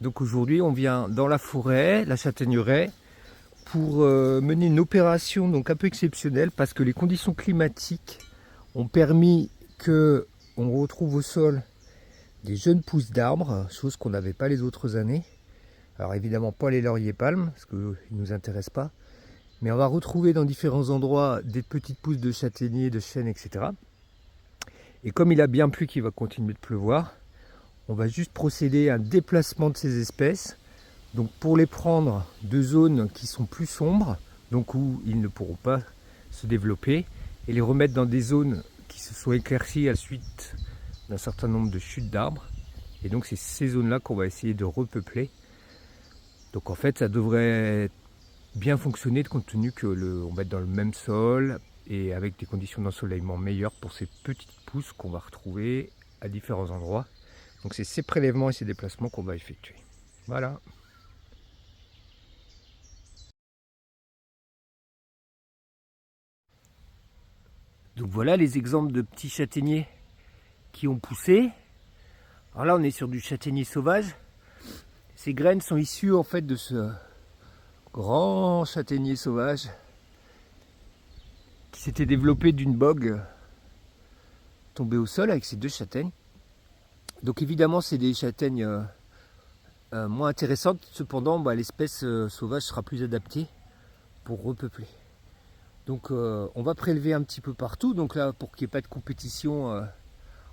Donc aujourd'hui on vient dans la forêt, la châtaigneraie, pour mener une opération donc un peu exceptionnelle parce que les conditions climatiques ont permis que on retrouve au sol des jeunes pousses d'arbres, chose qu'on n'avait pas les autres années. Alors évidemment pas les lauriers palmes, parce qu'ils ne nous intéressent pas, mais on va retrouver dans différents endroits des petites pousses de châtaigniers, de chênes, etc. Et comme il a bien plu qu'il va continuer de pleuvoir, on va juste procéder à un déplacement de ces espèces. Donc pour les prendre de zones qui sont plus sombres, donc où ils ne pourront pas se développer, et les remettre dans des zones qui se sont éclaircies à la suite d'un certain nombre de chutes d'arbres. Et donc c'est ces zones-là qu'on va essayer de repeupler. Donc en fait ça devrait bien fonctionner compte tenu que on va être dans le même sol et avec des conditions d'ensoleillement meilleures pour ces petites pousses qu'on va retrouver à différents endroits. Donc c'est ces prélèvements et ces déplacements qu'on va effectuer. Voilà. Donc voilà les exemples de petits châtaigniers qui ont poussé. Alors là on est sur du châtaignier sauvage. Ces graines sont issues en fait de ce grand châtaignier sauvage qui s'était développé d'une bogue tombée au sol avec ces deux châtaignes. Donc évidemment c'est des châtaignes moins intéressantes, cependant l'espèce sauvage sera plus adaptée pour repeupler. Donc on va prélever un petit peu partout, donc là pour qu'il n'y ait pas de compétition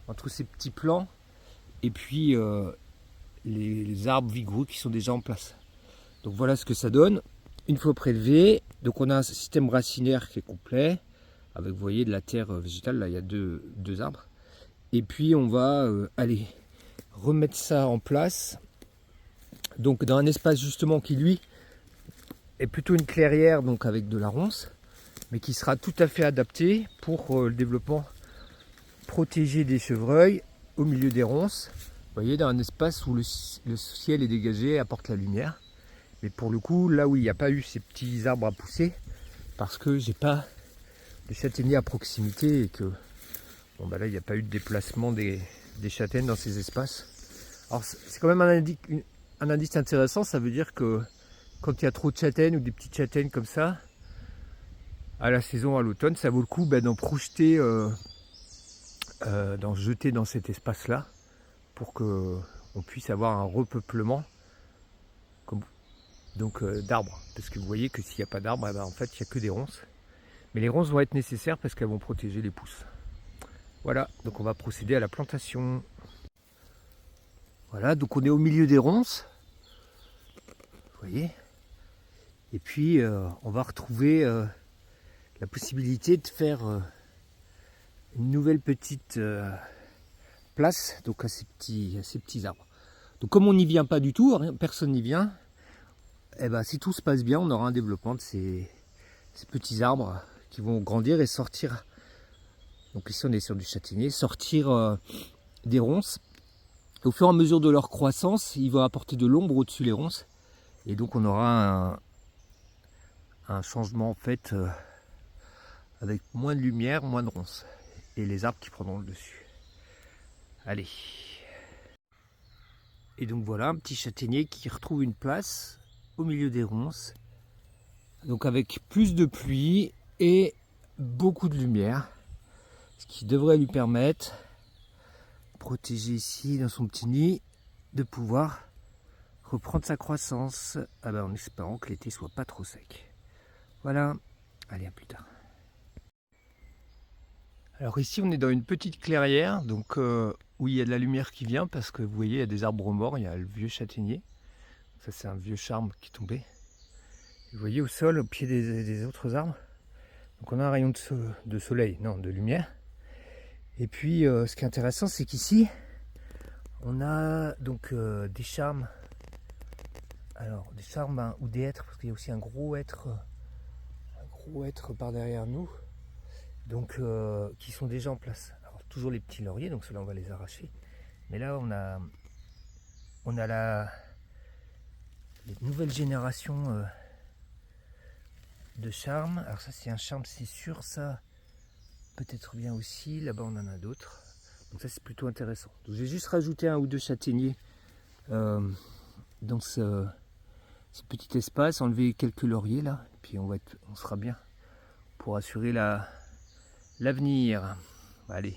entre ces petits plants et puis les arbres vigoureux qui sont déjà en place. Donc voilà ce que ça donne. Une fois prélevé, donc on a un système racinaire qui est complet, avec vous voyez de la terre végétale, là il y a deux arbres. Et puis on va aller remettre ça en place, donc dans un espace justement qui lui est plutôt une clairière, donc avec de la ronce, mais qui sera tout à fait adapté pour le développement protégé des chevreuils au milieu des ronces. Vous voyez, dans un espace où le ciel est dégagé et apporte la lumière. Mais pour le coup, là où il n'y a pas eu ces petits arbres à pousser, parce que j'ai pas de châtaigniers à proximité et que là il n'y a pas eu de déplacement des châtaignes dans ces espaces. Alors c'est quand même un indice intéressant, ça veut dire que quand il y a trop de châtaignes ou des petites châtaignes comme ça, à la saison, à l'automne, ça vaut le coup d'en projeter, d'en jeter dans cet espace-là pour qu'on puisse avoir un repeuplement d'arbres. Parce que vous voyez que s'il n'y a pas d'arbres, en fait, il n'y a que des ronces. Mais les ronces vont être nécessaires parce qu'elles vont protéger les pousses. Voilà, donc on va procéder à la plantation. Voilà, donc on est au milieu des ronces. Vous voyez. Et puis, on va retrouver la possibilité de faire une nouvelle petite place donc à ces petits arbres. Donc comme on n'y vient pas du tout, personne n'y vient, et si tout se passe bien, on aura un développement de ces petits arbres qui vont grandir et sortir. Donc ici on est sur du châtaignier, sortir des ronces. Au fur et à mesure de leur croissance, ils vont apporter de l'ombre au-dessus des ronces. Et donc on aura un changement en fait avec moins de lumière, moins de ronces. Et les arbres qui prendront le dessus. Allez. Et donc voilà un petit châtaignier qui retrouve une place au milieu des ronces. Donc avec plus de pluie et beaucoup de lumière. Ce qui devrait lui permettre, protégé ici dans son petit nid, de pouvoir reprendre sa croissance en espérant que l'été soit pas trop sec. Voilà, allez à plus tard. Alors ici on est dans une petite clairière, donc où il y a de la lumière qui vient parce que vous voyez il y a des arbres morts, il y a le vieux châtaignier. Ça c'est un vieux charme qui est tombé. Vous voyez au sol, au pied des autres arbres, donc on a un rayon de soleil, non de lumière. Et puis ce qui est intéressant c'est qu'ici on a donc des charmes. Alors des charmes ou des hêtres, parce qu'il y a aussi un gros hêtre par derrière nous. Donc qui sont déjà en place. Alors toujours les petits lauriers, donc ceux-là on va les arracher. Mais là on a les nouvelles générations de charmes. Alors ça c'est un charme, c'est sûr, ça peut-être bien aussi. Là-bas on en a d'autres. Donc ça c'est plutôt intéressant. Donc j'ai juste rajouté un ou deux châtaigniers dans ce petit espace, enlever quelques lauriers là, et puis on sera bien pour assurer l'avenir. Allez.